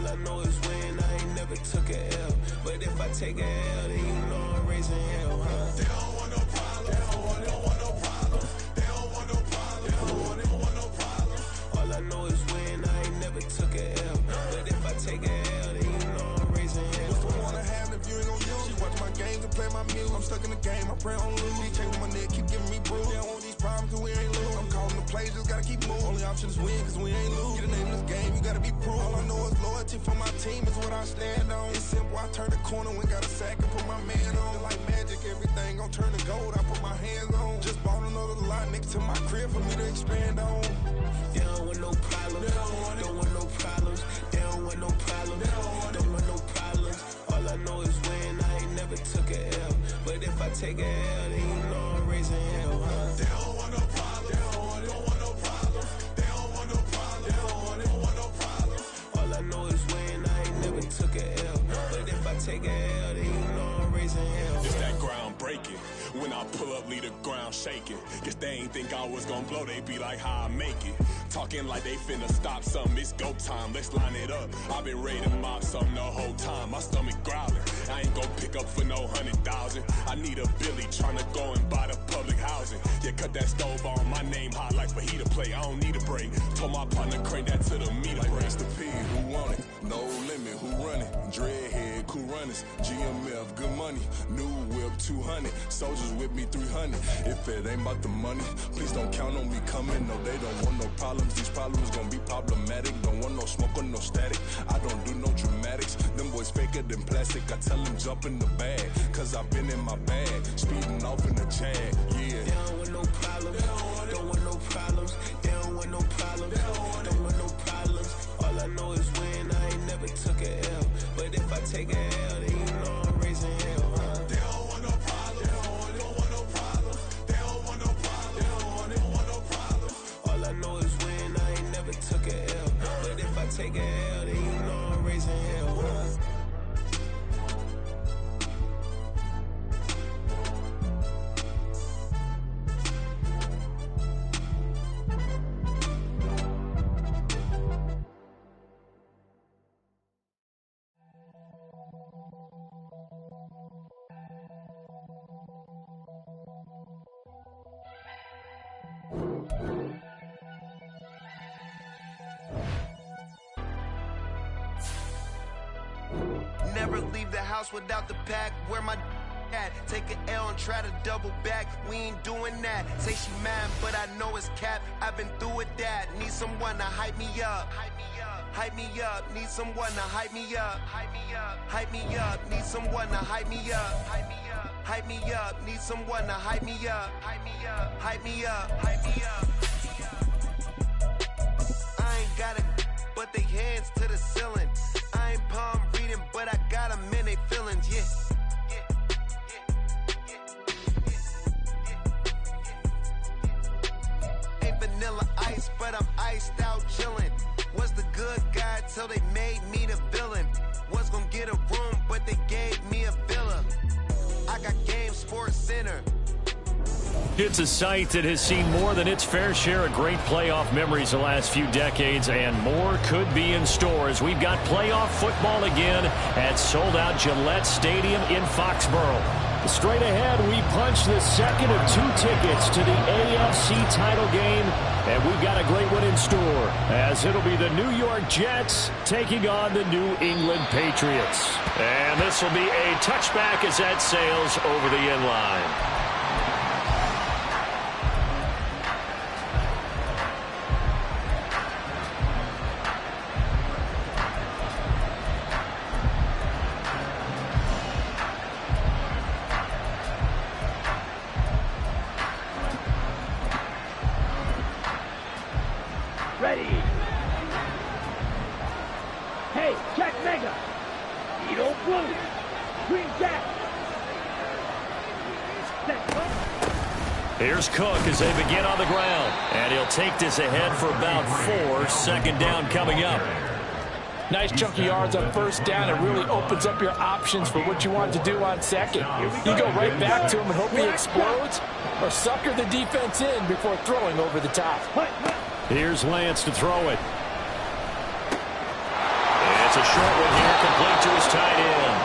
All I know is win, I ain't never took a L. But if I take a L, then you know I'm raising hell, huh? They don't want no problem. They don't want no problem. They don't want no problem. They don't want no problem. All I know is win, I ain't never took a L. But if I take a L, then you know I'm raising hell. What's the point of having if you ain't gon' use? She watch my games and play my music. I'm stuck in the game, I pray on lose. These chains on my neck keep giving me bruise. They don't want these problems cause we ain't lose. I'm calling the plays, just gotta keep moving. Only option is win cause we ain't lose. Get the name of this game, you gotta be proof. All I know is loyalty for my team is what I stand on. It's simple, I turn the corner when got a sack and put my man on. Like magic, everything gon' turn to gold, I put my hands on. Just bought another lot next to my crib for me to expand on. They don't want no problems, don't want no problems. They don't want no problems, don't want no problems. All I know is win, I ain't never took a L. But if I take a L, then you know I'm raising hell, huh? They don't want no problems, they don't want no problems. They don't want no problems, they don't want no problems. All I know is win, I ain't never took a L. But if I take a L, then you know I'm raising hell. It's that ground breaking. When I pull up, leave the ground shaking. Guess they ain't think I was gonna blow, they be like, how I make it. Talking like they finna stop something, it's go time, let's line it up. I've been ready to mob something the whole time, my stomach growling. I ain't gon' pick up for no 100,000. I need a Billy tryna go and buy the public housing. Yeah, cut that stove on, my name hot like fajita play. I don't need a break. Told my partner crank that to the meter like break. Race the P, who want it? No limit, who run it? Dreadhead, cool runners. GMF, good money. New whip, 200. Soldiers with me, 300. If it ain't about the money, please don't count on me coming. No, they don't want no problems. These problems gon' be problematic. Don't want no smoke or no static. I don't do no dramatics. Them boys faker than plastic. I tell them jump in the bag, cause I've been in my bag. Speeding off in the Jag, yeah. They don't want no problems, don't want no problems. They don't want no problems, don't want no problems. All I know is win, I ain't never took a L. But if I take a L, then you know I'm raising hell, huh? They don't want no problems, they don't want no problems. They don't want no problems, they don't want no problems. All I know is win, I ain't never took a L. But if I take a L, then you know I'm raising hell, huh? Never leave the house without the pack. Where my at? Take an L and try to double back. We ain't doing that. Say she mad, but I know it's cap. I've been through with that. Need someone to hype me up. Hype me up. Need someone to hype me up. Hype me up. Need someone to hype me up. Hype me up. Need someone to hype me up. Hype me up. Hype me up. Hype me up. I ain't got it, but they hands to the ceiling. I ain't palm reading, but I got them in they feelings, yeah. Ain't vanilla ice, but I'm iced out chillin'. Was the good guy till they made me the villain. Was gonna get a room, but they gave me a villa. I got Game Sports Center. It's a site that has seen more than its fair share of great playoff memories the last few decades, and more could be in store as we've got playoff football again at sold-out Gillette Stadium in Foxborough. Straight ahead, we punch the second of 2 tickets to the AFC title game, and we've got a great one in store, as it'll be the New York Jets taking on the New England Patriots. And this will be a touchback as that sails over the end line. Ready. Hey, Jack Mega. Edo Blue. Green Jack. Here's Cook as they begin on the ground. And he'll take this ahead for about 4. Second down coming up. Nice chunky yards on first down. It really opens up your options for what you want to do on second. You go right back to him and hope he explodes, or sucker the defense in before throwing over the top. Here's Lance to throw it. It's It's a short one here, complete to his tight end.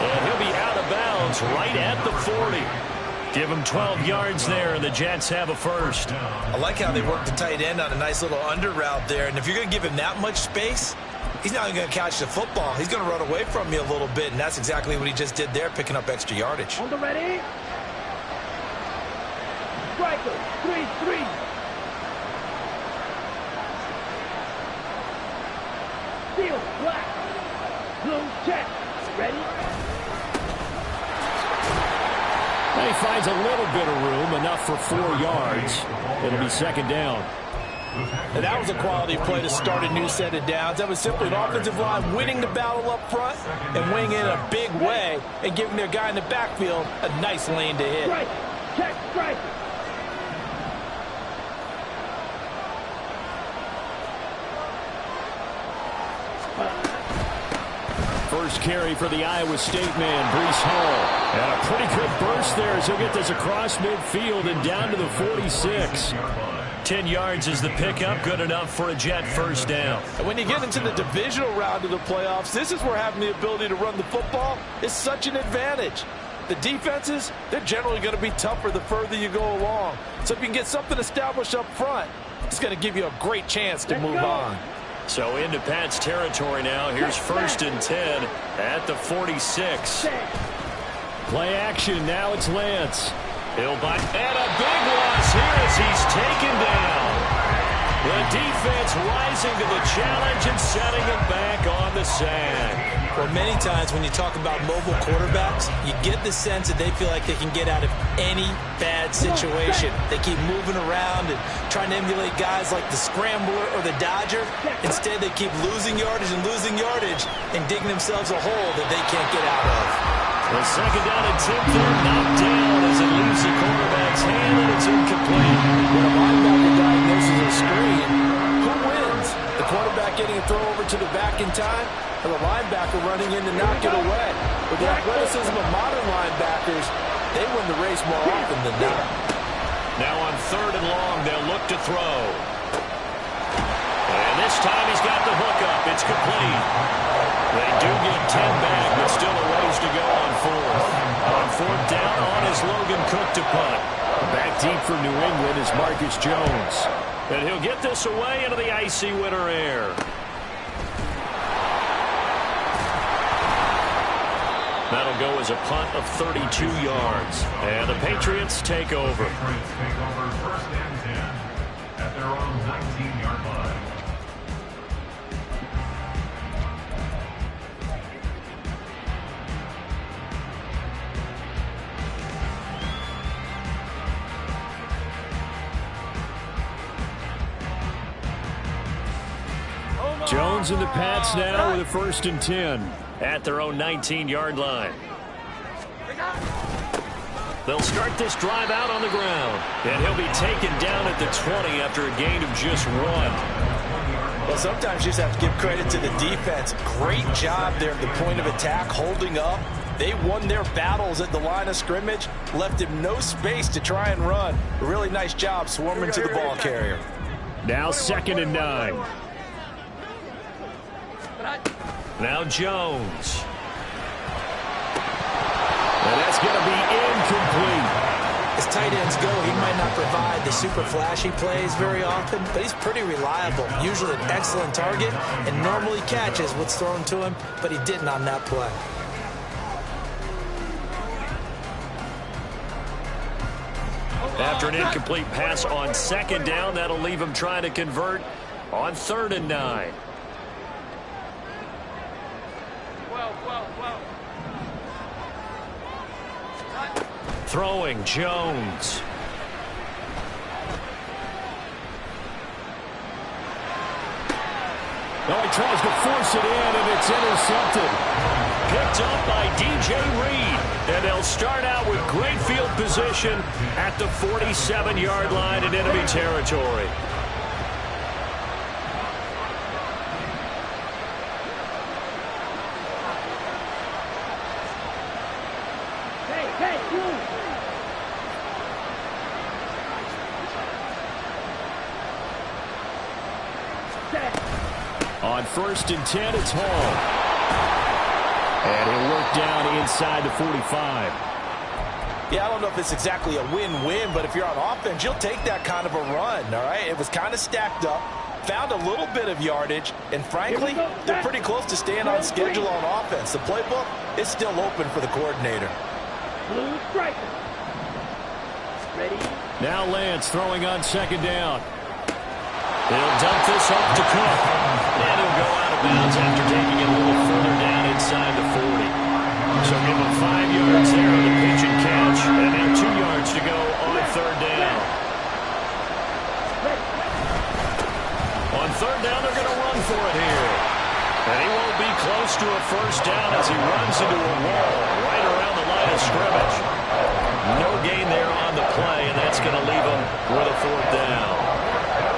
And he'll be out of bounds right at the 40. Give him 12 yards there, and the Jets have a first. I like how they work the tight end on a nice little under route there. And if you're going to give him that much space, he's not going to catch the football. He's going to run away from you a little bit, and that's exactly what he just did there, picking up extra yardage. On the ready. Striker, 3-3. Steel, black. Blue, check. Ready? He finds a little bit of room, enough for 4 yards. It'll be second down. And that was a quality play to start a new set of downs. That was simply an offensive line winning the battle up front and winning in a big way and giving their guy in the backfield a nice lane to hit. Strike. Check, strike. First carry for the Iowa State man, Breece Hall. And a pretty good burst there as he'll get this across midfield and down to the 46. 10 yards is the pickup, good enough for a Jet first down. And when you get into the divisional round of the playoffs, this is where having the ability to run the football is such an advantage. The defenses, they're generally going to be tougher the further you go along. So if you can get something established up front, it's going to give you a great chance to move on. So into Pat's territory now. Here's first and 10 at the 46. Play action. Now it's Lance. He'll bite. And a big loss here as he's taken down. The defense rising to the challenge and setting him back on the sack. Well, many times when you talk about mobile quarterbacks, you get the sense that they feel like they can get out of any bad situation. They keep moving around and trying to emulate guys like the Scrambler or the Dodger. Instead, they keep losing yardage and digging themselves a hole that they can't get out of. The second down attempt there, knocked down as it leaves the quarterback's hand, and it's incomplete. When a linebacker diagnoses a screen, who wins? The quarterback getting a throw over to the back in time, or the linebacker running in to knock it away? With the athleticism of modern linebackers, they win the race more often than not. Now on third and long, they'll look to throw. And this time he's got the hook up. It's complete. They do get 10 back, but still a ways to go on fourth. On fourth down, on is Logan Cook to punt. Back deep for New England is Marcus Jones. And he'll get this away into the icy winter air. That'll go as a punt of 32 yards. And the Patriots take over. First and 10 at their own 19-yard line. Jones and the Pats now with a first and 10 at their own 19-yard line. They'll start this drive out on the ground, and he'll be taken down at the 20 after a gain of just 1. Well, sometimes you just have to give credit to the defense. Great job there at the point of attack, holding up. They won their battles at the line of scrimmage, left him no space to try and run. A really nice job swarming to the ball carrier. Now second and 9. Now Jones. And that's going to be incomplete. As tight ends go, he might not provide the super flashy plays very often, but he's pretty reliable. Usually an excellent target and normally catches what's thrown to him, but he didn't on that play. After an incomplete pass on second down, that'll leave him trying to convert on third and 9. Throwing Jones. Oh, he tries to force it in, and it's intercepted. Picked up by DJ Reed. And they'll start out with great field position at the 47-yard line in enemy territory. On 1st and 10, it's Hall. And he'll work down inside the 45. Yeah, I don't know if it's exactly a win-win, but if you're on offense, you'll take that kind of a run, all right? It was kind of stacked up, found a little bit of yardage, and frankly, they're pretty close to staying on schedule on offense. The playbook is still open for the coordinator. Blue striker. Ready? Now Lance throwing on 2nd down. He'll dump this off to Cook. And he'll go out of bounds after taking it a little further down inside the 40. So give him 5 yards there on the pitch and catch. And now 2 yards to go on 3rd down. On 3rd down, they're going to run for it here. And he won't be close to a 1st down as he runs into a wall right around the line of scrimmage. No gain there on the play, and that's going to leave him with a 4th down.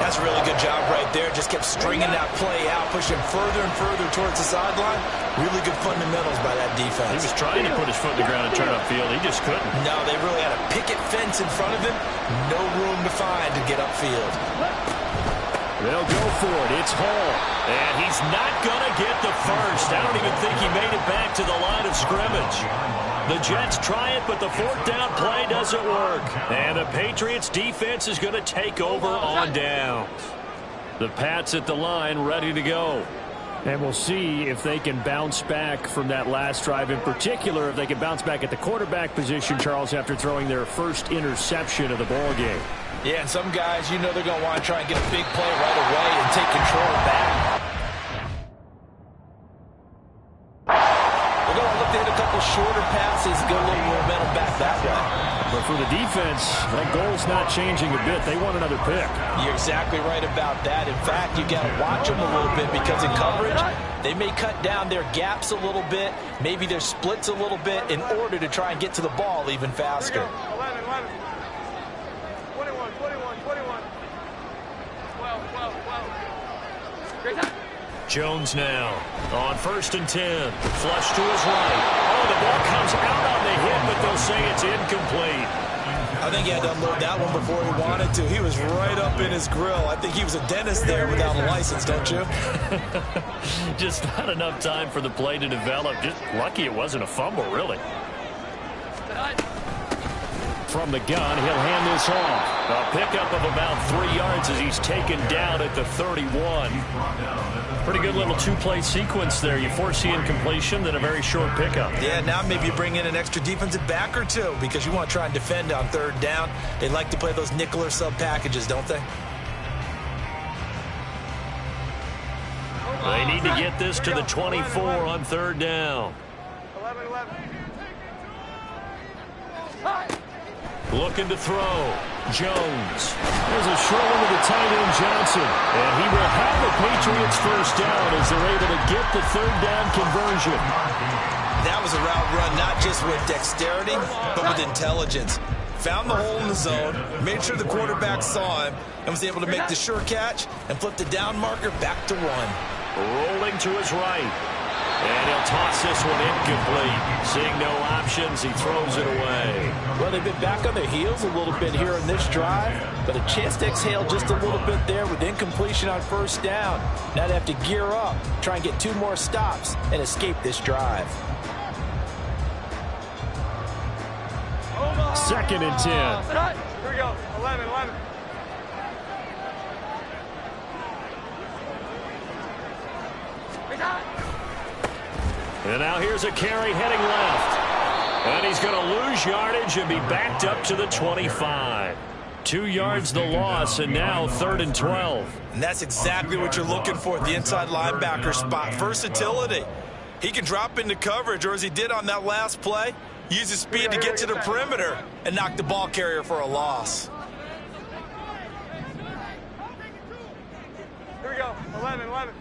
That's a really good job right there. Just kept stringing that play out, pushing further and further towards the sideline. Really good fundamentals by that defense. He was trying to put his foot in the ground and turn upfield. He just couldn't. No, they really had a picket fence in front of him. No room to find to get upfield. They'll go for it. It's Hall. And he's not going to get the first. I don't even think he made it back to the line of scrimmage. The Jets try it, but the 4th down play doesn't work. And the Patriots defense is going to take over on downs. The Pats at the line ready to go. And we'll see if they can bounce back from that last drive. In particular, if they can bounce back at the quarterback position, Charles, after throwing their first interception of the ball game. Yeah, and some guys, you know they're going to want to try and get a big play right away and take control back. They're going to look to hit a couple shorter passes, get a little momentum back that way. But for the defense, that goal's not changing a bit. They want another pick. You're exactly right about that. In fact, you got to watch them a little bit because in coverage, they may cut down their gaps a little bit, maybe their splits a little bit in order to try and get to the ball even faster. 11. Jones now on 1st and 10. Flush to his right. Oh, the ball comes out on the hit, but they'll say it's incomplete. I think he had to unload that one before he wanted to. He was right up in his grill. I think he was a dentist there without a license, don't you? Just not enough time for the play to develop. Just lucky it wasn't a fumble, really. From the gun, he'll hand this off. A pickup of about 3 yards as he's taken down at the 31. Pretty good little 2-play sequence there. You force the incompletion, then a very short pickup. Yeah, now maybe you bring in an extra defensive back or two because you want to try and defend on 3rd down. They like to play those nickel or sub packages, don't they? They need to get this to the 24 on 3rd down. 11. Looking to throw. Jones. There's a short one to the tight end, Johnson. And he will have the Patriots 1st down as they're able to get the 3rd down conversion. That was a route run not just with dexterity, but with intelligence. Found the hole in the zone, made sure the quarterback saw him, and was able to make the sure catch and flip the down marker back to 1. Rolling to his right. And he'll toss this one incomplete. Seeing no options, he throws it away. Well, they've been back on their heels a little bit here in this drive, but a chance to exhale just a little bit there with incompletion on 1st down. Now they have to gear up, try and get 2 more stops, and escape this drive. 2nd and 10. Here we go. 11. And now here's a carry heading left. And he's going to lose yardage and be backed up to the 25. 2 yards the loss, and now 3rd and 12. And that's exactly what you're looking for at the inside linebacker spot. Versatility. He can drop into coverage, or as he did on that last play, use his speed to get to the perimeter and knock the ball carrier for a loss. Here we go. 11. 21.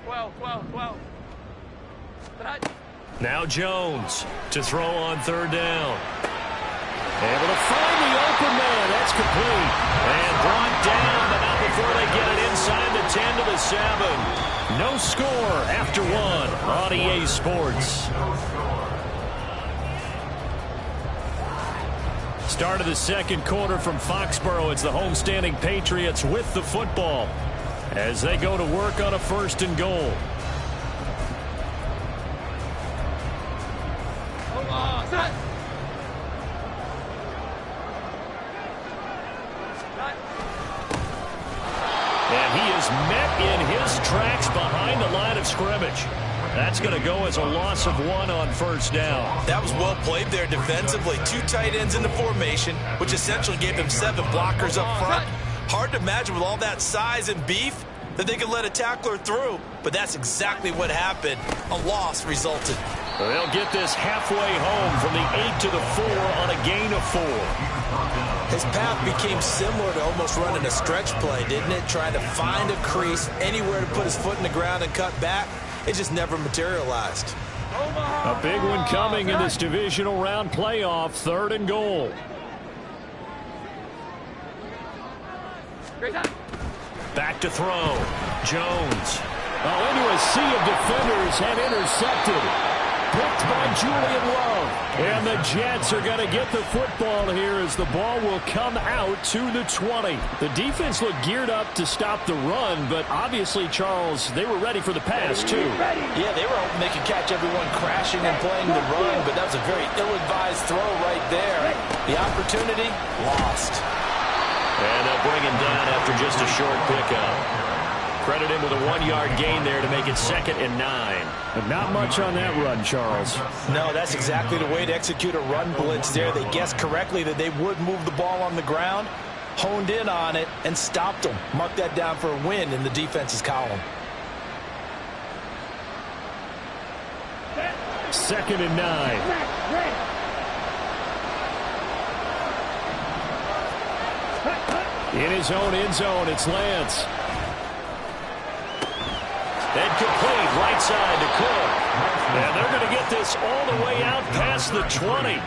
12. Now Jones to throw on 3rd down. Able to find the open man. That's complete. And brought down, but not before they get it inside the 10 to the 7. No score after 1 on EA Sports. Start of the second quarter from Foxborough. It's the homestanding Patriots with the football as they go to work on a 1st and goal. And he is met in his tracks behind the line of scrimmage. That's going to go as a loss of 1 on 1st down. That was well played there defensively. 2 tight ends in the formation, which essentially gave him 7 blockers up front. Hard to imagine with all that size and beef that they could let a tackler through, but that's exactly what happened. A loss resulted. They'll get this halfway home from the 8 to the 4 on a gain of 4. His path became similar to almost running a stretch play, didn't it? Trying to find a crease, anywhere to put his foot in the ground and cut back. It just never materialized. A big one coming in this divisional round playoff. 3rd and goal. Back to throw. Jones. Oh, into a sea of defenders and intercepted. Picked by Julian Love. And the Jets are going to get the football here as the ball will come out to the 20. The defense looked geared up to stop the run, but obviously, Charles, they were ready for the pass, too. Yeah, they were hoping they could catch everyone crashing and playing the run, but that was a very ill-advised throw right there. The opportunity, lost. And they'll bring him down after just a short pickup. Credit him with a 1-yard gain there to make it 2nd and 9. But not much on that run, Charles. No, that's exactly the way to execute a run blitz there. They guessed correctly that they would move the ball on the ground, honed in on it, and stopped them. Mark that down for a win in the defense's column. 2nd and 9. In his own end zone, it's Lance. And complete, right side to Cook. And they're going to get this all the way out past the 20.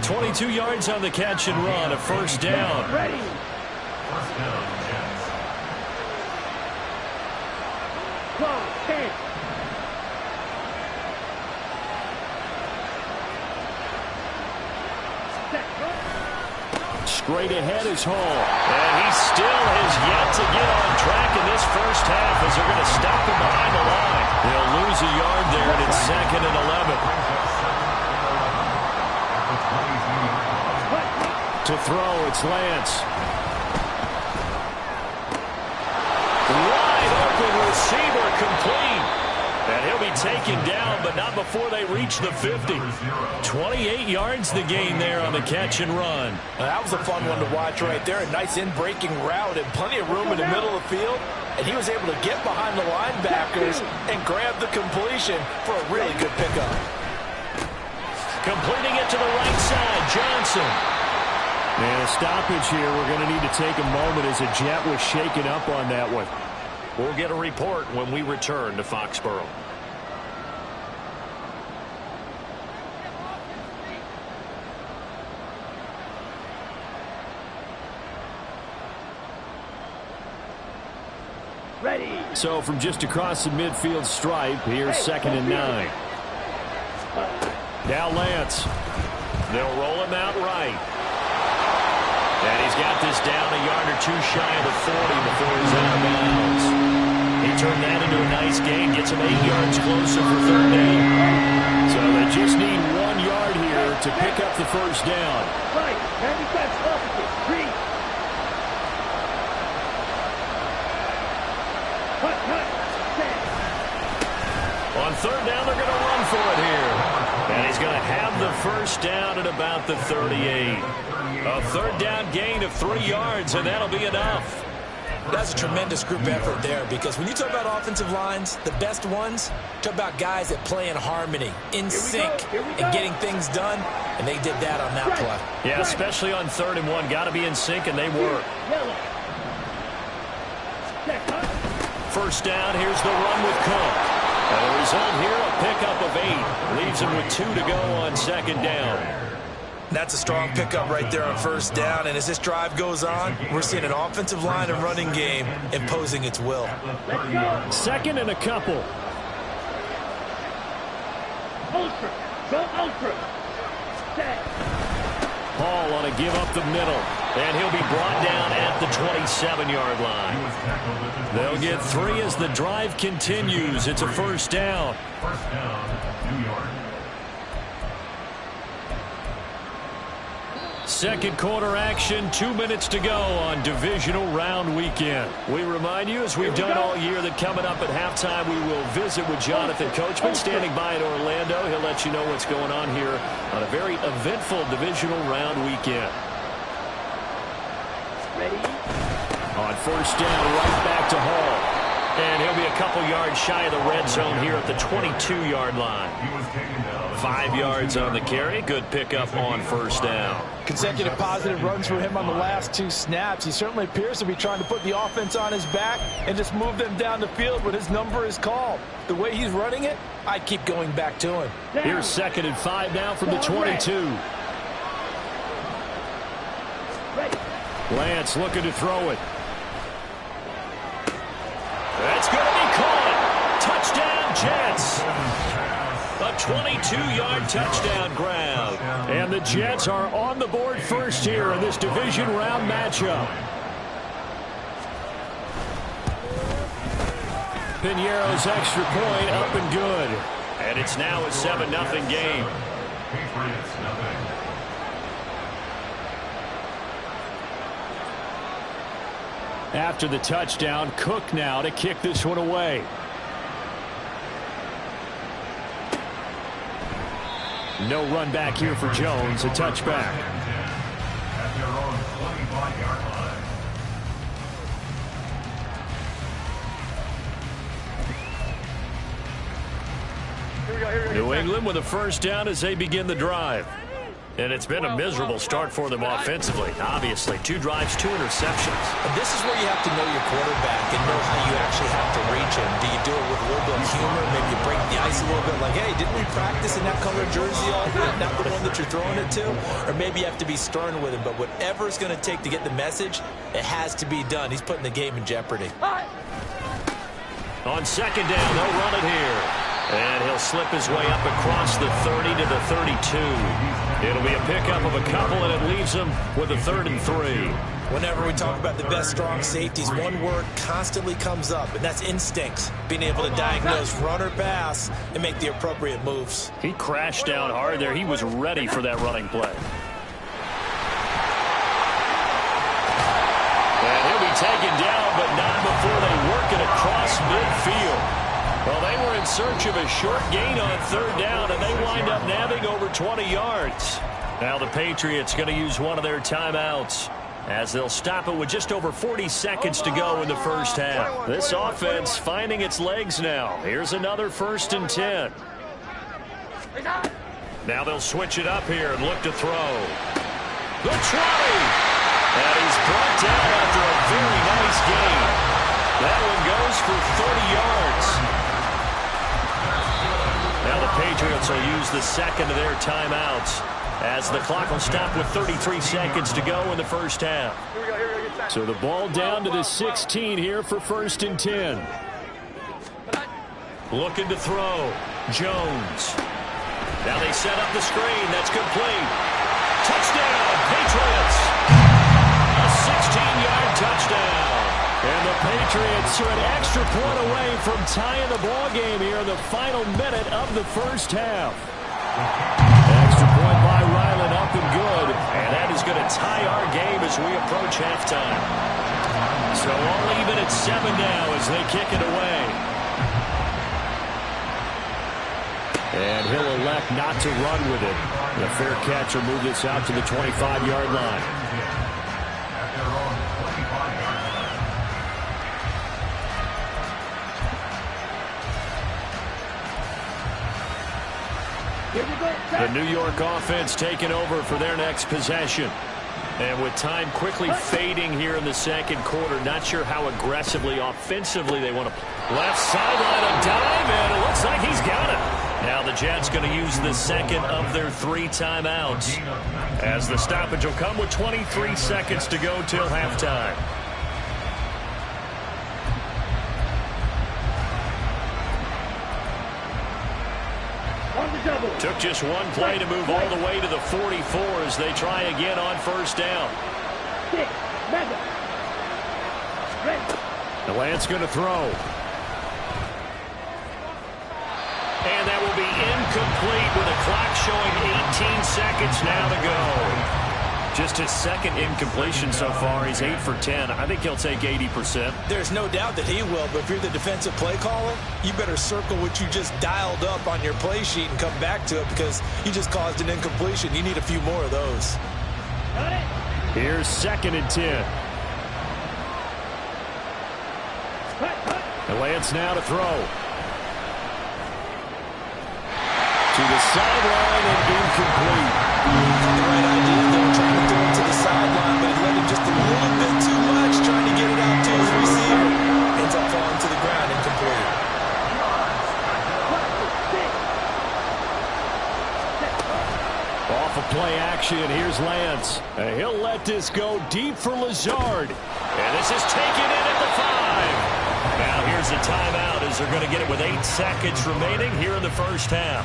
22 yards on the catch and run, a 1st down. First down, Jets. Straight ahead is Hall. And he still has yet to get on track in this first half as they're going to stop him behind the line. They'll lose a yard there, and it's 2nd and 11. To throw, it's Lance. Wide open receiver complete. And he'll be taken down, but not before they reach the 50. 28 yards the gain there on the catch and run. That was a fun one to watch right there. A nice in-breaking route and plenty of room in the middle of the field. And he was able to get behind the linebackers and grab the completion for a really good pickup. Completing it to the right side, Johnson. And a stoppage here. We're going to need to take a moment as a Jet was shaken up on that one. We'll get a report when we return to Foxborough. Ready. So from just across the midfield stripe, here's 2nd and 9. Now Lance. They'll roll him out right. And he's got this down a yard or 2 shy of the 40 before he's out of bounds. He turned that into a nice gain, gets him 8 yards closer for 3rd down. So they just need 1 yard here to pick up the 1st down. Right. Handicaps opposite. 3. On 3rd down, they're going to run for it here. And he's going to have the 1st down at about the 38. A 3rd down gain of 3 yards, and that'll be enough. That's a tremendous group effort there, because when you talk about offensive lines, the best ones, talk about guys that play in harmony, in sync, and getting things done, and they did that on that play. Yeah, especially on 3rd and 1. Got to be in sync, and they were. 1st down, here's the run with Cook. And the result here, a pickup of 8. Leaves him with 2 to go on 2nd down. That's a strong pickup right there on 1st down, and as this drive goes on, we're seeing an offensive line and running game imposing its will. 2nd and a couple. Ultra. Go ultra. Set. Hall on a give up the middle. And he'll be brought down at the 27-yard line. They'll get 3 as the drive continues. It's a first down. First down, New York. Second quarter action, 2 minutes to go on divisional round weekend. We remind you, as we've done all year, that coming up at halftime, we will visit with Jonathan Coachman standing by in Orlando. He'll let you know what's going on here on a very eventful divisional round weekend. Ready? On first down, right back to Hall. And he'll be a couple yards shy of the red zone here at the 22-yard line. 5 yards on the carry. Good pickup on first down. Consecutive positive runs for him on the last 2 snaps. He certainly appears to be trying to put the offense on his back and just move them down the field when his number is called. The way he's running it, I keep going back to him. Here's 2nd and 5 now from the 22. Lance looking to throw it. That's going to be caught. Touchdown, Jets. A 22-yard touchdown grab. And the Jets are on the board first here in this division round matchup. Piñeiro's extra point up and good. And it's now a 7-0 game. Patriots, nothing. After the touchdown, Cook now to kick this one away. No run back here for Jones, a touchback. At their own 25-yard line. New England with a first down as they begin the drive. And it's been a miserable start for them offensively. Obviously, 2 drives, 2 interceptions. And this is where you have to know your quarterback and know how you actually have to reach him. Do you do it with a little bit of humor? Maybe you break the ice a little bit like, hey, didn't we practice in that color jersey all week? Not the one that you're throwing it to? Or maybe you have to be stern with him. But whatever it's going to take to get the message, it has to be done. He's putting the game in jeopardy. On second down, they'll run it here. And he'll slip his way up across the 30 to the 32. It'll be a pickup of a couple, and it leaves him with a 3rd and 3. Whenever we talk about the best strong safeties, one word constantly comes up, and that's instincts. Being able to diagnose run or pass and make the appropriate moves. He crashed down hard there. He was ready for that running play. And he'll be taken down, but not before they work it across midfield. Well, they were in search of a short gain on 3rd down, and they wind up nabbing over 20 yards. Now the Patriots going to use one of their timeouts as they'll stop it with just over 40 seconds to go in the first half. This offense finding its legs now. Here's another 1st and 10. Now they'll switch it up here and look to throw. The 20! And he's brought down after a very nice gain. That one goes for 30 yards. Now the Patriots will use the 2nd of their timeouts as the clock will stop with 33 seconds to go in the first half. So the ball down to the 16 here for 1st and 10. Looking to throw. Jones. Now they set up the screen. That's complete. Touchdown, Patriots. A 16-yard touchdown. And the Patriots are an extra point away from tying the ball game here in the final minute of the first half. Extra point by Ryland, up and good. And that is going to tie our game as we approach halftime. So all even at 7 now as they kick it away. And he'll elect not to run with it. The fair catch will move this out to the 25-yard line. The New York offense taking over for their next possession. And with time quickly fading here in the second quarter, not sure how aggressively, offensively they want to play. Left sideline, a dive, and it looks like he's got it. Now the Jets going to use the 2nd of their 3 timeouts, as the stoppage will come with 23 seconds to go till halftime. Took just one play to move all the way to the 44 as they try again on first down. The Lance going to throw. And that will be incomplete with a clock showing 18 seconds now to go. Just his second incompletion so far. He's 8 for 10. I think he'll take 80%. There's no doubt that he will, but if you're the defensive play caller, you better circle what you just dialed up on your play sheet and come back to it because you just caused an incompletion. You need a few more of those. Here's 2nd and 10. The Lance now to throw. To the sideline and incomplete. The right idea, though, trying to throw it to the sideline, but he let him just a little bit too much, trying to get it out to his receiver. Ends up falling to the ground, incomplete. Off of play action, here's Lance. And he'll let this go deep for Lazard. And this is taken in at the 5. Now here's a timeout as they're going to get it with 8 seconds remaining here in the first half.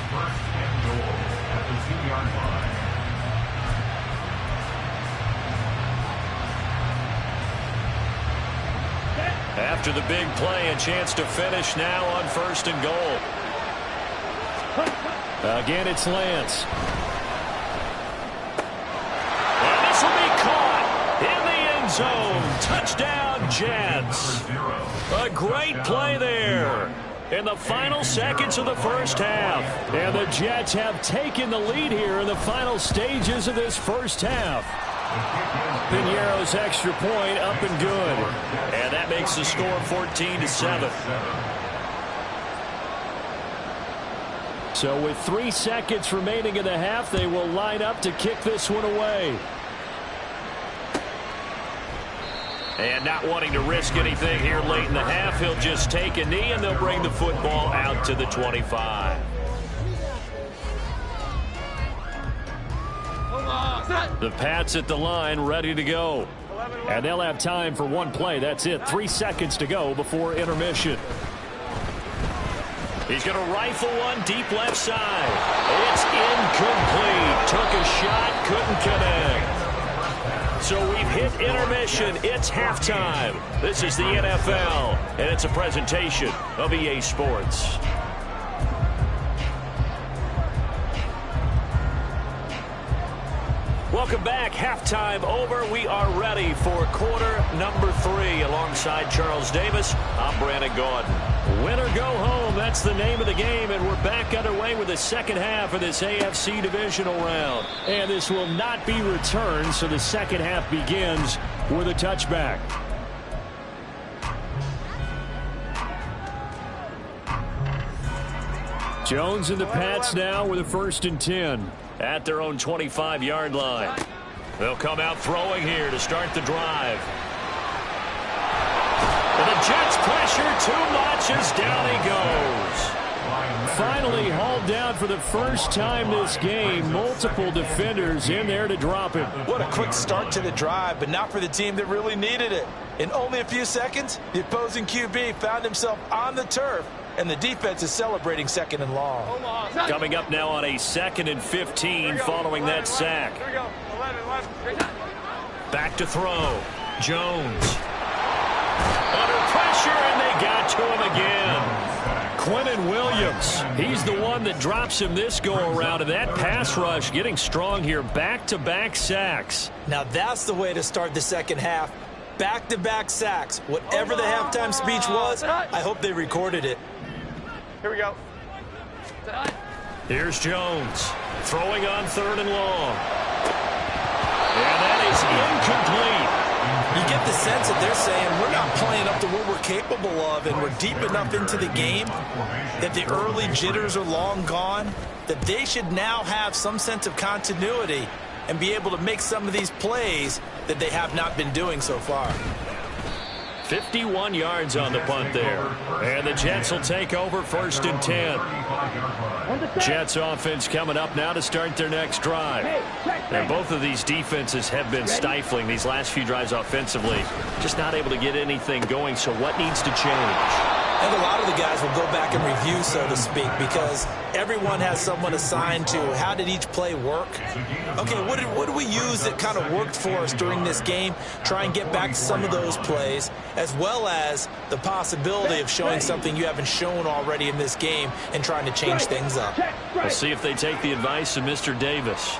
After the big play, a chance to finish now on 1st and goal. Again, it's Lance. And this will be caught in the end zone. Touchdown, Jets. A great play there in the final seconds of the first half. And the Jets have taken the lead here in the final stages of this first half. Piñeiro's extra point up and good. And that makes the score 14-7. So with 3 seconds remaining in the half, they will line up to kick this one away. And not wanting to risk anything here late in the half, he'll just take a knee and they'll bring the football out to the 25. The Pats at the line, ready to go. And they'll have time for one play. That's it. 3 seconds to go before intermission. He's going to rifle one deep left side. It's incomplete. Took a shot, couldn't connect. So we've hit intermission. It's halftime. This is the NFL, and it's a presentation of EA Sports. Welcome back. Halftime over. We are ready for quarter number 3. Alongside Charles Davis, I'm Brandon Gordon. Win or go home, that's the name of the game, and we're back underway with the second half of this AFC divisional round. And this will not be returned, so the second half begins with a touchback. Jones and the Pats now with a 1st and 10 at their own 25-yard line. They'll come out throwing here to start the drive. And the Jets pressure too much as down he goes. Finally hauled down for the first time this game. Multiple defenders in there to drop him. What a quick start to the drive, but not for the team that really needed it. In only a few seconds, the opposing QB found himself on the turf, and the defense is celebrating 2nd and long. Coming up now on a 2nd and 15 following that sack. Back to throw. Jones. Under pressure, and they got to him again. Quentin Williams, he's the one that drops him this go-around, and that pass rush getting strong here. Back-to-back sacks. Now that's the way to start the second half. Back-to-back sacks. Whatever the halftime speech was, I hope they recorded it. Here we go. Here's Jones throwing on 3rd and long. And that is incomplete. You get the sense that they're saying we're not playing up to what we're capable of, and we're deep enough into the game that the early jitters are long gone, that they should now have some sense of continuity and be able to make some of these plays that they have not been doing so far. 51 yards on the punt there. And the Jets will take over 1st and 10. Jets offense coming up now to start their next drive. And both of these defenses have been stifling these last few drives offensively. Just not able to get anything going, so what needs to change? I think a lot of the guys will go back and review, so to speak, because everyone has someone assigned to how did each play work. Okay, what did we use that kind of worked for us during this game? Try and get back to some of those plays, as well as the possibility of showing something you haven't shown already in this game and trying to change things up. We'll see if they take the advice of Mr. Davis.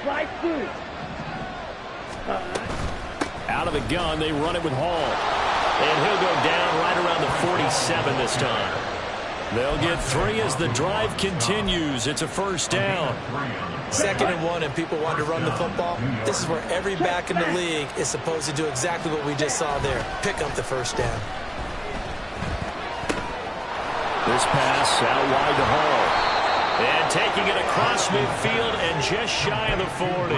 Slide through. Out of the gun, they run it with Hall. And he'll go down right around the 47 this time. They'll get 3 as the drive continues. It's a first down. 2nd and 1, and people want to run the football. This is where every back in the league is supposed to do exactly what we just saw there. Pick up the first down. This pass out wide to Hall. And taking it across midfield and just shy of the 40.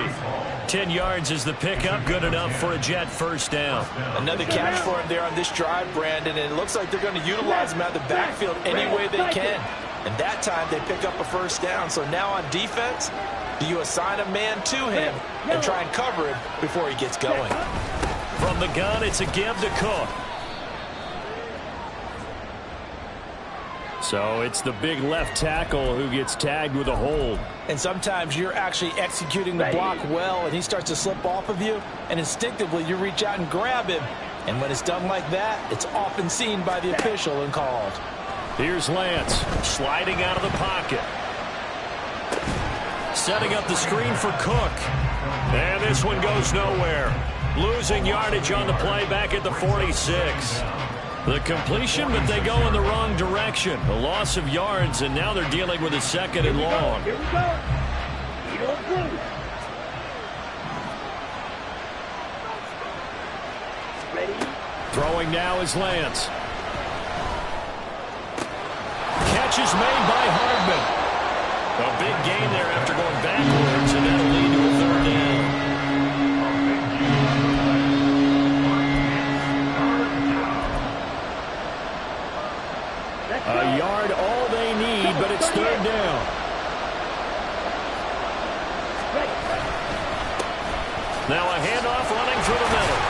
10 yards is the pickup, good enough for a Jet first down. Another catch for him there on this drive, Brandon, and it looks like they're going to utilize him out of the backfield any way they can. And that time they pick up a first down. So now on defense, do you assign a man to him and try and cover him before he gets going? From the gun, it's a give to Cook. So it's the big left tackle who gets tagged with a hold. And sometimes you're actually executing the block well, and he starts to slip off of you, and instinctively you reach out and grab him. And when it's done like that, it's often seen by the official and called. Here's Lance sliding out of the pocket. Setting up the screen for Cook. And this one goes nowhere. Losing yardage on the play back at the 46. The completion, but they go in the wrong direction. A loss of yards, and now they're dealing with a 2nd and long. Here we go. Ready? Throwing now is Lance. Catch is made by Hardman. A big gain there after going backwards, and that'll lead to a 3rd down. A yard, all they need, but it's 3rd down. Now a handoff running through the middle.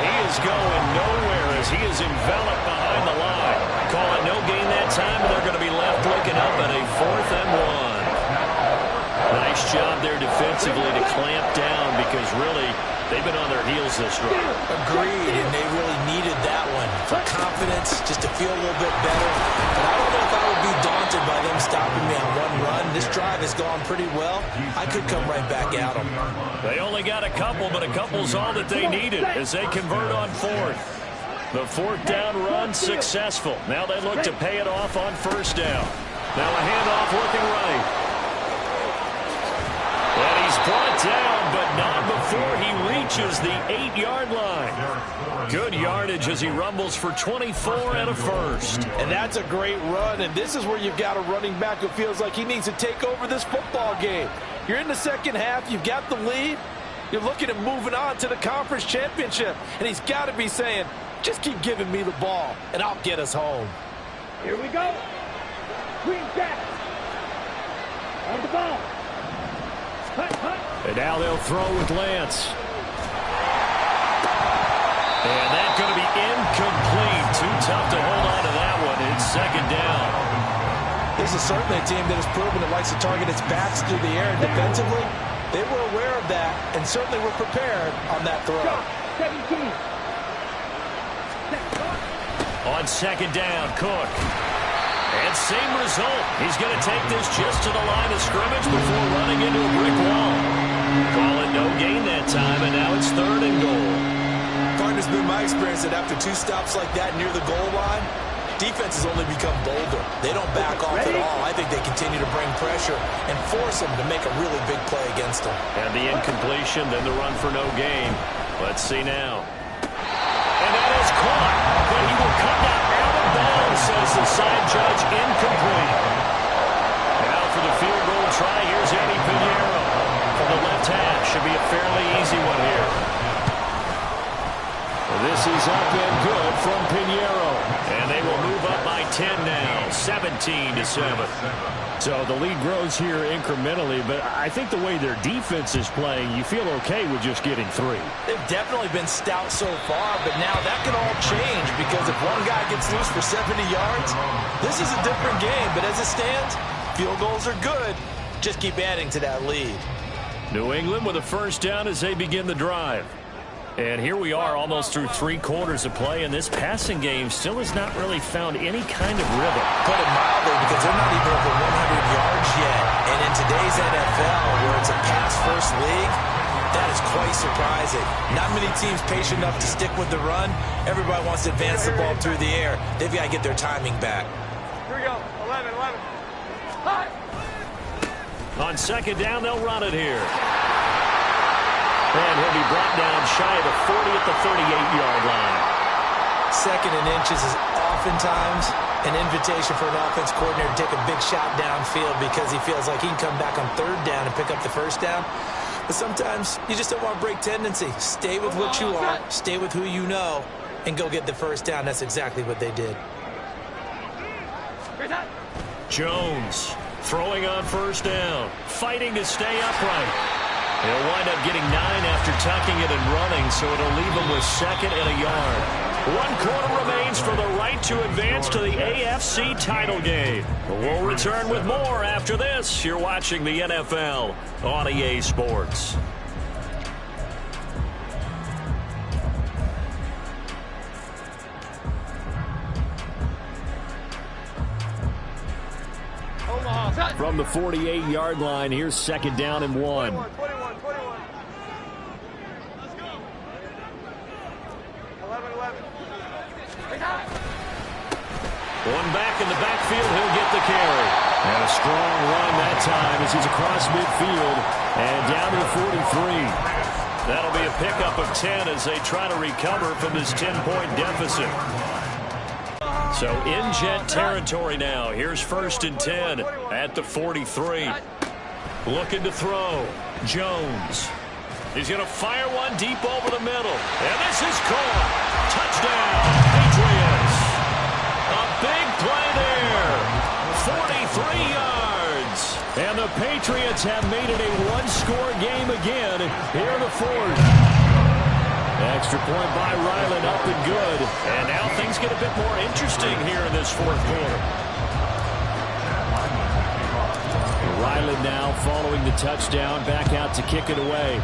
He is going nowhere as he is enveloped behind the line. Call it no gain that time, and they're going to be left looking up at a 4th and 1. Nice job there defensively to clamp down because really they've been on their heels this drive. Agreed, and they really needed that one for confidence, just to feel a little bit better. But I don't know if I would be daunted by them stopping me on one run. This drive has gone pretty well. I could come right back at them. They only got a couple, but a couple's all that they needed as they convert on 4th. The 4th down run successful. Now they look to pay it off on 1st down. Now a handoff looking right. And he's brought down, but not before he reaches the 8-yard line. Good yardage as he rumbles for 24 and a first. And that's a great run, and this is where you've got a running back who feels like he needs to take over this football game. You're in the second half, you've got the lead, you're looking at moving on to the conference championship, and he's got to be saying, just keep giving me the ball, and I'll get us home. Here we go. Green jack. On the ball. And now they'll throw with Lance. And that's going to be incomplete. Too tough to hold on to that one. It's 2nd down. This is certainly a team that has proven it likes to target its backs through the air. Defensively, they were aware of that and certainly were prepared on that throw. 17. On 2nd down, Cook. And same result. He's going to take this just to the line of scrimmage before running into a brick wall. Call it no gain that time, and now it's 3rd and goal. Partner's been my experience that after 2 stops like that near the goal line, defenses only become bolder. They don't back off at all. I think they continue to bring pressure and force them to make a really big play against them. And the incompletion, then the run for no gain. Let's see now. And that is caught, but he will come out of bounds, says the side judge, incomplete. Now for the field goal try, here's Eddie Pinheiro from the left half. Should be a fairly easy one here. This is up and good from Pinheiro. And they will move up by 10 now, 17-7. So the lead grows here incrementally, but I think the way their defense is playing, you feel okay with just getting 3. They've definitely been stout so far, but now that can all change because if one guy gets loose for 70 yards, this is a different game. But as it stands, field goals are good. Just keep adding to that lead. New England with a first down as they begin the drive. And here we are almost through 3 quarters of play, and this passing game still has not really found any kind of rhythm. Put it mildly, because they're not even over 100 yards yet. And in today's NFL, where it's a pass-first league, that is quite surprising. Not many teams patient enough to stick with the run. Everybody wants to advance the ball through the air. They've got to get their timing back. Here we go. 11. On second down, they'll run it here. And he'll be brought down shy of the 40 at the 38-yard line. Second and inches is oftentimes an invitation for an offense coordinator to take a big shot downfield because he feels like he can come back on third down and pick up the first down. But sometimes you just don't want to break tendency. Stay with what you are, stay with who you know, and go get the first down. That's exactly what they did. Jones throwing on first down, fighting to stay upright. He'll wind up getting 9 after tucking it and running, so it'll leave him with 2nd and a yard. 1 quarter remains for the right to advance to the AFC title game. We'll return with more after this. You're watching the NFL on EA Sports. From the 48-yard line, here's 2nd down and 1. 21. Let's go. 11. One back in the backfield, he'll get the carry. And a strong run that time as he's across midfield and down to the 43. That'll be a pickup of 10 as they try to recover from this 10-point deficit. So in jet territory now. Here's 1st and 10 at the 43. Looking to throw. Jones. He's going to fire one deep over the middle. And this is caught. Touchdown, Patriots. A big play there. 43 yards. And the Patriots have made it a one-score game again here in the 4th. Extra point by Ryland, up and good. And now things get a bit more interesting here in this 4th quarter. Ryland now following the touchdown, back out to kick it away.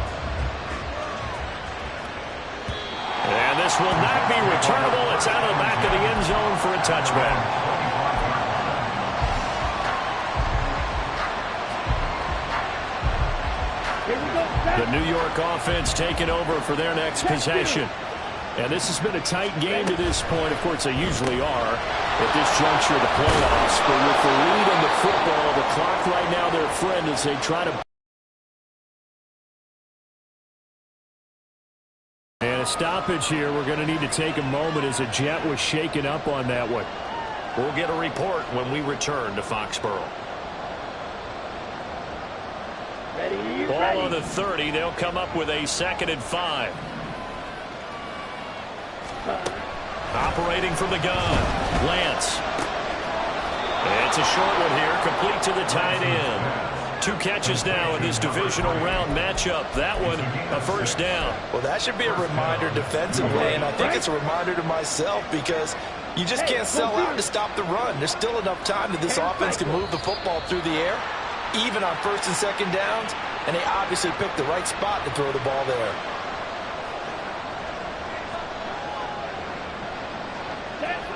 And this will not be returnable. It's out of the back of the end zone for a touchback. The New York offense taking over for their next possession. And this has been a tight game to this point. Of course, they usually are at this juncture of the playoffs. But with the lead in the football, the clock right now their friend as they try to... And a stoppage here. We're going to need to take a moment as a jet was shaken up on that one. We'll get a report when we return to Foxborough. Ball on the 30. They'll come up with a 2nd and 5. Operating from the gun. Lance. It's a short one here. Complete to the tight end. 2 catches now in this divisional round matchup. That one, a first down. Well, that should be a reminder defensively, and I think it's a reminder to myself because you just can't sell out to stop the run. There's still enough time that this offense can move the football through the air, even on 1st and 2nd downs, and they obviously picked the right spot to throw the ball there.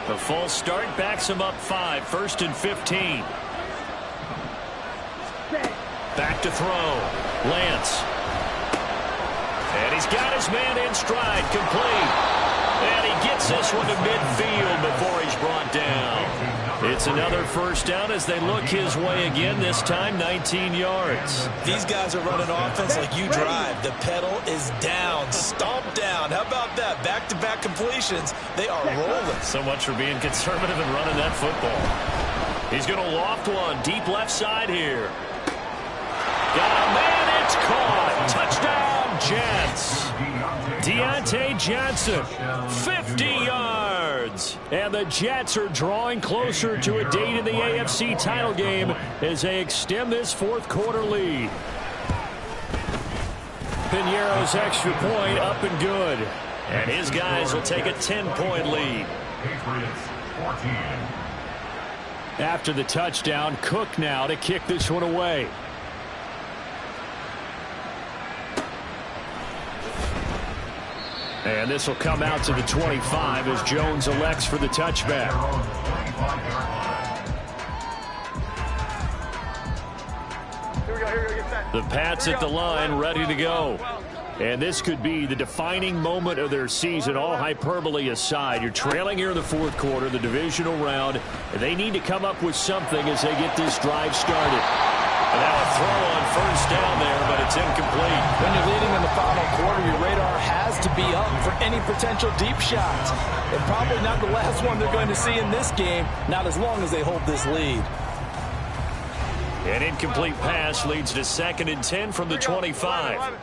The false start backs him up 5, 1st and 15. Back to throw. Lance. And he's got his man in stride, complete. And he gets this one to midfield before he's brought down. It's another first down as they look his way again, this time 19 yards. These guys are running offense like you drive. The pedal is down, stomp down. How about that? Back-to-back completions. They are rolling. So much for being conservative and running that football. He's going to loft one deep left side here. Got a man, it's caught. Touchdown, Jets. Deontay Johnson, 50 yards. And the Jets are drawing closer to a date in the AFC title game as they extend this fourth quarter lead. Piñeiro's extra point up and good. And his guys will take a 10-point lead. After the touchdown, Cook now to kick this one away. And this will come out to the 25 as Jones elects for the touchback. The Pats at the line, ready to go. And this could be the defining moment of their season, all hyperbole aside. You're trailing here in the fourth quarter, the divisional round. And they need to come up with something as they get this drive started. And now a throw on first down there, but it's incomplete. When you're leading in the final quarter, your radar has to be up for any potential deep shots. And probably not the last one they're going to see in this game, not as long as they hold this lead. An incomplete pass leads to 2nd and 10 from the 25.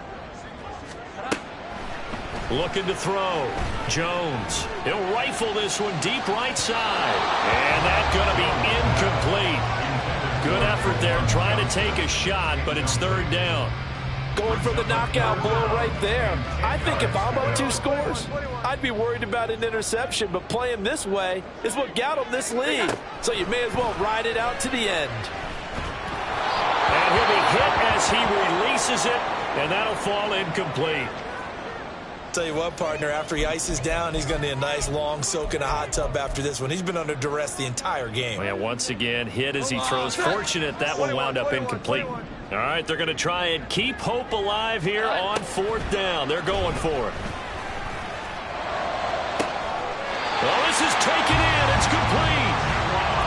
Looking to throw. Jones. He'll rifle this one deep right side. And that's going to be incomplete. Good effort there trying to take a shot, but it's 3rd down. Going for the knockout blow right there. I think if I'm up 2 scores, I'd be worried about an interception, but playing this way is what got them this lead. So you may as well ride it out to the end. And he'll be hit as he releases it, and that'll fall incomplete. Tell you what, partner, after he ices down, he's going to need a nice long soak in a hot tub after this one. He's been under duress the entire game. Yeah, once again, hit as he throws. Fortunate that one wound up incomplete. All right, they're going to try and keep hope alive here on 4th down. They're going for it. Well, this is taken in. It's complete.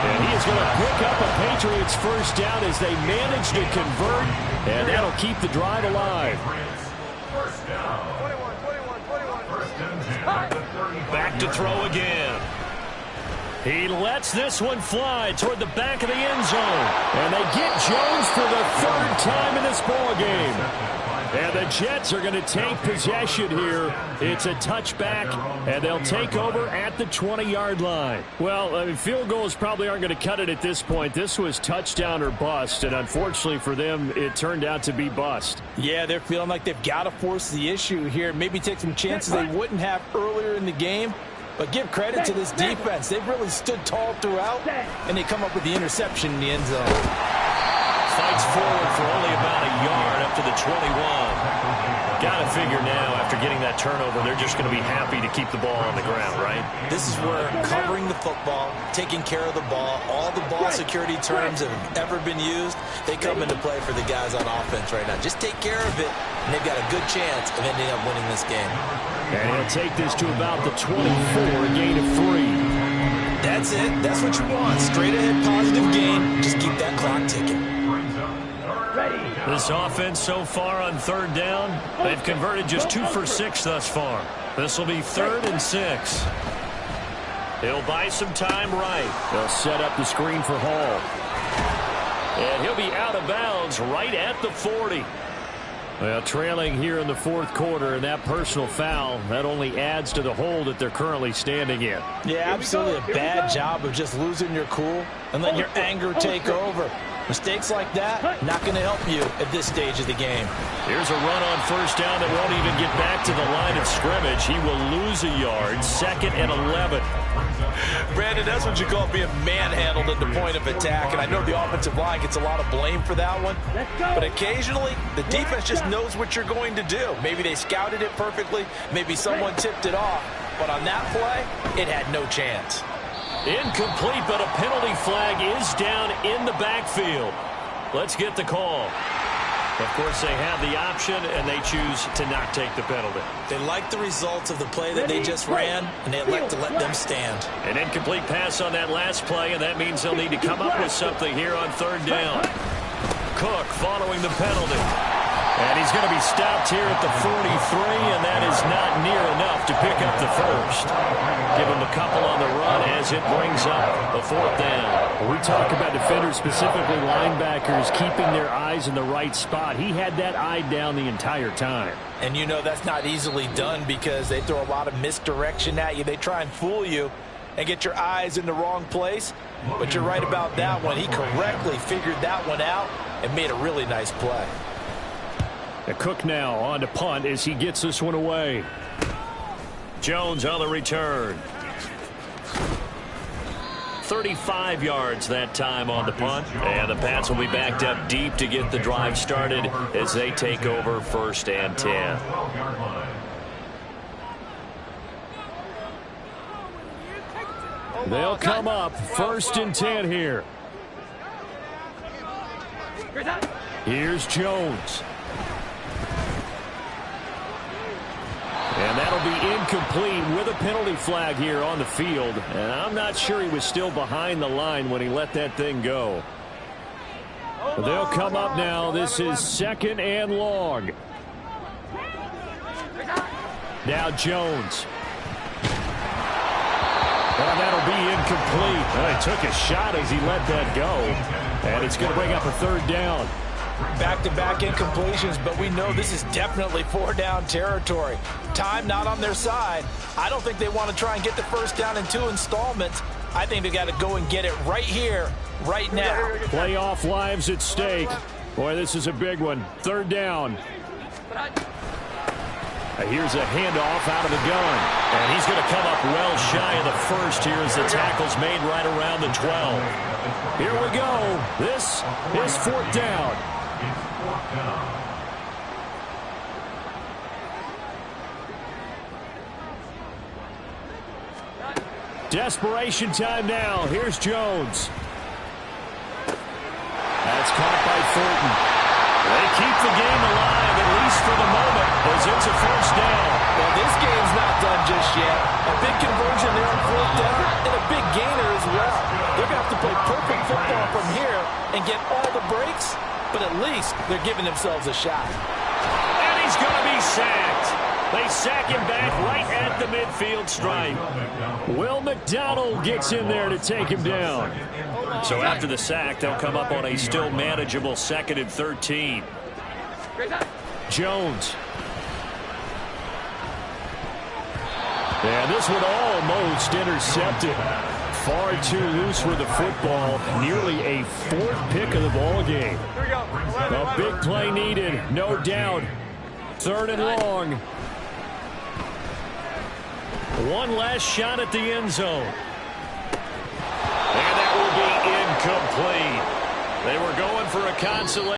And he is going to pick up a Patriots first down as they manage to convert, and that'll keep the drive alive. First down. Back to throw again. He lets this one fly toward the back of the end zone. And they get Jones for the 3rd time in this ball game. And the Jets are going to take possession here. It's a touchback, and they'll take over at the 20-yard line. Well, I mean, field goals probably aren't going to cut it at this point. This was touchdown or bust, and unfortunately for them, it turned out to be bust. Yeah, they're feeling like they've got to force the issue here. Maybe take some chances they wouldn't have earlier in the game. But give credit to this defense. They've really stood tall throughout, and they come up with the interception in the end zone. Fights forward for only about a yard up to the 21. Got to figure now, after getting that turnover, they're just going to be happy to keep the ball on the ground, right? This is where covering the football, taking care of the ball, all the ball security terms that have ever been used, they come into play for the guys on offense right now. Just take care of it, and they've got a good chance of ending up winning this game. And he'll take this to about the 24, a gain of 3. That's it. That's what you want. Straight ahead positive gain. Just keep that clock ticking. This offense so far on 3rd down, they've converted just 2 for 6 thus far. This will be 3rd and 6. He'll buy some time right. They'll set up the screen for Hall. And he'll be out of bounds right at the 40. Well, trailing here in the 4th quarter, and that personal foul, that only adds to the hole that they're currently standing in. Yeah, absolutely a bad job of just losing your cool and letting your anger take over. Mistakes like that, not going to help you at this stage of the game. Here's a run on first down that won't even get back to the line of scrimmage. He will lose a yard, 2nd and 11. Brandon, that's what you call being manhandled at the point of attack. And I know the offensive line gets a lot of blame for that one. But occasionally, the defense just knows what you're going to do. Maybe they scouted it perfectly. Maybe someone tipped it off. But on that play, it had no chance. Incomplete, but a penalty flag is down in the backfield. Let's get the call. Of course, they have the option, and they choose to not take the penalty. They like the results of the play that they just ran, and they elect to let them stand. An incomplete pass on that last play, and that means they'll need to come up with something here on 3rd down. Cook following the penalty. And he's going to be stopped here at the 43, and that is not near enough to pick up the first. Give him a couple on the run as it brings up a 4th down. When we talk about defenders, specifically linebackers, keeping their eyes in the right spot. He had that eye down the entire time. And you know that's not easily done because they throw a lot of misdirection at you. They try and fool you and get your eyes in the wrong place. But you're right about that one. He correctly figured that one out and made a really nice play. The Cook now on to punt as he gets this one away. Jones on the return. 35 yards that time on the punt. And the Pats will be backed up deep to get the drive started as they take over 1st and 10. They'll come up 1st and 10 here. Here's Jones. And that'll be incomplete with a penalty flag here on the field. And I'm not sure he was still behind the line when he let that thing go. They'll come up now. This is 2nd and long. Now Jones. Well, that'll be incomplete. Well, he took a shot as he let that go. And it's going to bring up a 3rd down. Back-to-back incompletions, but we know this is definitely 4-down territory. Time not on their side. I don't think they want to try and get the 1st down in 2 installments. I think they got to go and get it right here, right now. Playoff lives at stake. Boy, this is a big one. 3rd down. Here's a handoff out of the gun. And he's going to come up well shy of the first here as the tackle's made right around the 12. Here we go. This is 4th down. Desperation time now. Here's Jones. That's caught by Thornton. They keep the game alive, at least for the moment, as it's a 1st down. Well, this game's not done just yet. A big conversion there on 4th down, and a big gainer as well. They're going to have to play perfect football from here and get all the breaks, but at least they're giving themselves a shot. And he's going to be sacked. They sack him back right at the midfield stripe. Will McDonald gets in there to take him down. So after the sack, they'll come up on a still manageable 2nd and 13. Jones. And this one almost intercepted. Far too loose with the football. Nearly a 4th pick of the ball game. A big play needed, no doubt. 3rd and long. One last shot at the end zone. And that will be incomplete. They were going for a consolation.